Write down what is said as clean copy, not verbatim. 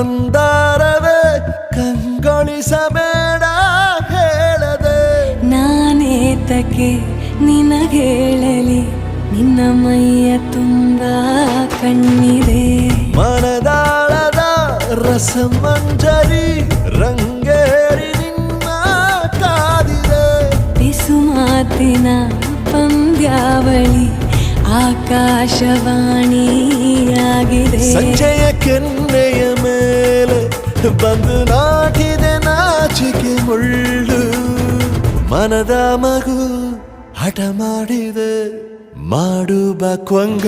ಮಂದಾರವೇ ಕಂಗೊಳಿಸಬೇಡ ಹೇಳದೆ ನಾನೇತಕ್ಕೆ ನಿನಗೇಳಲಿ ನಿನ್ನ ಮೈಯ ತುಂಬ ಕಣ್ಣಿದೆ ಮನದಾಳದ ರಸಮಂಜರಿ ರಂಗೇರಿ ನಿನ್ನ ಕಾದಿದೆ ಬಿಸು ಮಾತಿನ ಪಂದ್ಯಾವಳಿ ಆಕಾಶವಾಣಿಯಾಗಿದೆ ಸಂಜೆಯ ಕೆನ್ನೆಯ ಮೇಲೆ ಬಂದು ನಾಟಿದೆ ನಾಚಿಕೆ ಮುಳ್ಳು ಮನದ ಮಗು ಹಠ ಮಾಡಿದೆ ಮಾಡುವ ಕೊಂಗ